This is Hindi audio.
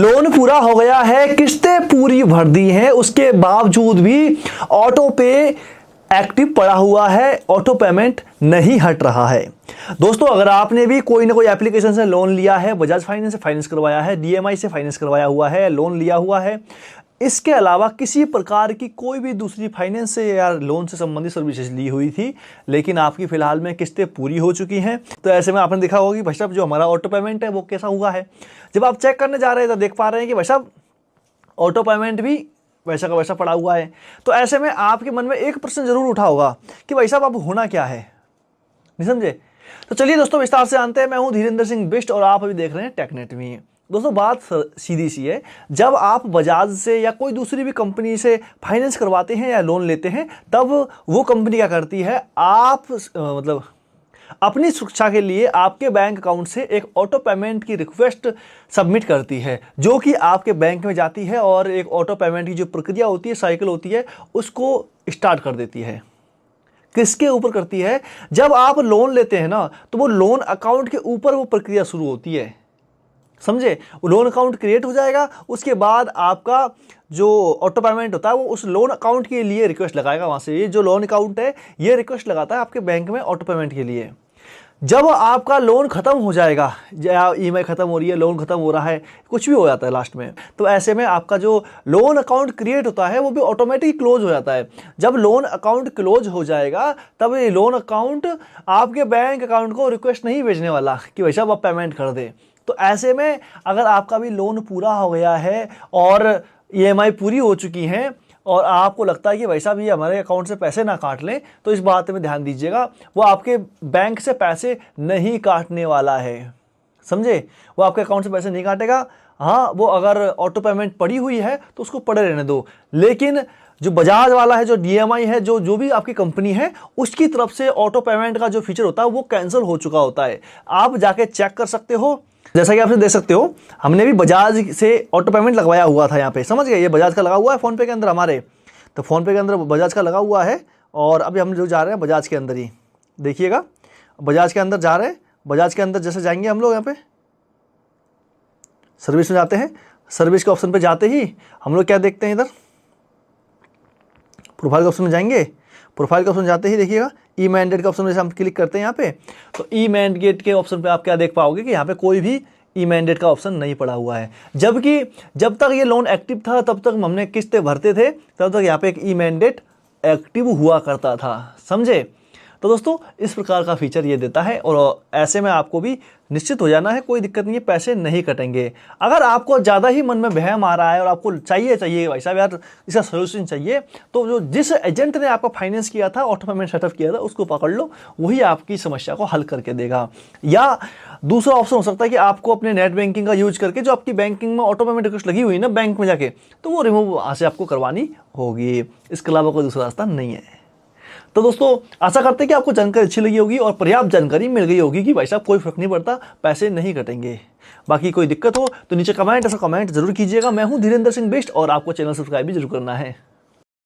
लोन पूरा हो गया है, किस्तें पूरी भर दी हैं, उसके बावजूद भी ऑटो पे एक्टिव पड़ा हुआ है, ऑटो पेमेंट नहीं हट रहा है। दोस्तों, अगर आपने भी कोई ना कोई एप्लीकेशन से लोन लिया है, बजाज फाइनेंस से फाइनेंस करवाया है, डीएमआई से फाइनेंस करवाया हुआ है, लोन लिया हुआ है, इसके अलावा किसी प्रकार की कोई भी दूसरी फाइनेंस से या लोन से संबंधित सर्विसेज ली हुई थी, लेकिन आपकी फिलहाल में किस्तें पूरी हो चुकी हैं, तो ऐसे में आपने देखा होगा कि भाई साहब जो हमारा ऑटो पेमेंट है वो कैसा हुआ है। जब आप चेक करने जा रहे हैं तो देख पा रहे हैं कि भाई साहब ऑटो पेमेंट भी वैसा का वैसा पड़ा हुआ है। तो ऐसे में आपके मन में एक प्रश्न जरूर उठा होगा कि भाई साहब अब होना क्या है, नहीं समझे? तो चलिए दोस्तों, विस्तार से जानते हैं। मैं हूं धीरेन्द्र सिंह बिष्ट और आप अभी देख रहे हैं टेकनेट में। दोस्तों, बात सीधी सी है, जब आप बजाज से या कोई दूसरी भी कंपनी से फाइनेंस करवाते हैं या लोन लेते हैं, तब वो कंपनी क्या करती है, मतलब अपनी सुरक्षा के लिए आपके बैंक अकाउंट से एक ऑटो पेमेंट की रिक्वेस्ट सबमिट करती है, जो कि आपके बैंक में जाती है और एक ऑटो पेमेंट की जो प्रक्रिया होती है, साइकिल होती है, उसको स्टार्ट कर देती है। किसके ऊपर करती है? जब आप लोन लेते हैं ना, तो वो लोन अकाउंट के ऊपर वो प्रक्रिया शुरू होती है, समझे? वो लोन अकाउंट क्रिएट हो जाएगा, उसके बाद आपका जो ऑटो पेमेंट होता है वो उस लोन अकाउंट के लिए रिक्वेस्ट लगाएगा। वहां से ये जो लोन अकाउंट है ये रिक्वेस्ट लगाता है आपके बैंक में ऑटो पेमेंट के लिए। जब आपका लोन खत्म हो जाएगा, या ईएमआई खत्म हो रही है, लोन खत्म हो रहा है, कुछ भी हो जाता है लास्ट में, तो ऐसे में आपका जो लोन अकाउंट क्रिएट होता है वो भी ऑटोमेटिक क्लोज हो जाता है। जब लोन अकाउंट क्लोज हो जाएगा, तब ये लोन अकाउंट आपके बैंक अकाउंट को रिक्वेस्ट नहीं भेजने वाला कि भाई साहब आप पेमेंट कर दे। तो ऐसे में अगर आपका भी लोन पूरा हो गया है और ईएमआई पूरी हो चुकी हैं और आपको लगता है कि भाई साहब ये हमारे अकाउंट से पैसे ना काट लें, तो इस बात में ध्यान दीजिएगा, वो आपके बैंक से पैसे नहीं काटने वाला है, समझे? वो आपके अकाउंट से पैसे नहीं काटेगा। हाँ, वो अगर ऑटो पेमेंट पड़ी हुई है तो उसको पड़े रहने दो, लेकिन जो बजाज वाला है, जो डीएमआई है, जो भी आपकी कंपनी है, उसकी तरफ से ऑटो पेमेंट का जो फीचर होता है वो कैंसिल हो चुका होता है। आप जाके चेक कर सकते हो। जैसा कि आप देख सकते हो, हमने भी बजाज से ऑटो पेमेंट लगवाया हुआ था यहाँ पे, समझ गए? ये बजाज का लगा हुआ है फोन पे के अंदर हमारे, तो फोन पे के अंदर बजाज का लगा हुआ है। और अभी हम जो जा रहे हैं बजाज के अंदर ही, देखिएगा बजाज के अंदर जा रहे हैं। बजाज के अंदर जैसे जाएंगे हम लोग, यहाँ पे सर्विस में जाते हैं, सर्विस के ऑप्शन पे जाते ही हम लोग क्या देखते हैं, इधर प्रोफाइल के ऑप्शन में जाएंगे। प्रोफाइल के ऑप्शन जाते ही देखिएगा ई मैंडेट का ऑप्शन जैसे हम क्लिक करते हैं यहाँ पे, तो ई मैंडेट के ऑप्शन पे आप क्या देख पाओगे कि यहाँ पे कोई भी ई मैंडेट का ऑप्शन नहीं पड़ा हुआ है। जबकि जब तक ये लोन एक्टिव था तब तक हमने किस्तें भरते थे, तब तक यहाँ पे एक ई मैंडेट एक्टिव हुआ करता था, समझे? तो दोस्तों, इस प्रकार का फीचर ये देता है और ऐसे में आपको भी निश्चित हो जाना है, कोई दिक्कत नहीं है, पैसे नहीं कटेंगे। अगर आपको ज़्यादा ही मन में वहम आ रहा है और आपको चाहिए भाई साहब यार इसका सोल्यूशन चाहिए, तो जो जिस एजेंट ने आपका फाइनेंस किया था, ऑटो पेमेंट सेटअप किया था, उसको पकड़ लो, वही आपकी समस्या को हल करके देगा। या दूसरा ऑप्शन हो सकता है कि आपको अपने नेट बैंकिंग का यूज करके जो आपकी बैंकिंग में ऑटो पेमेंट रिक्वेस्ट लगी हुई है ना बैंक में जाके, तो वो रिमूव वहाँ से आपको करवानी होगी। इसके अलावा कोई दूसरा रास्ता नहीं है। तो दोस्तों, आशा करते हैं कि आपको जानकारी अच्छी लगी होगी और पर्याप्त जानकारी मिल गई होगी कि भाई साहब कोई फर्क नहीं पड़ता, पैसे नहीं कटेंगे। बाकी कोई दिक्कत हो तो नीचे कमेंट जरूर कीजिएगा। मैं हूं धीरेन्द्र सिंह बिष्ट और आपको चैनल सब्सक्राइब भी जरूर करना है।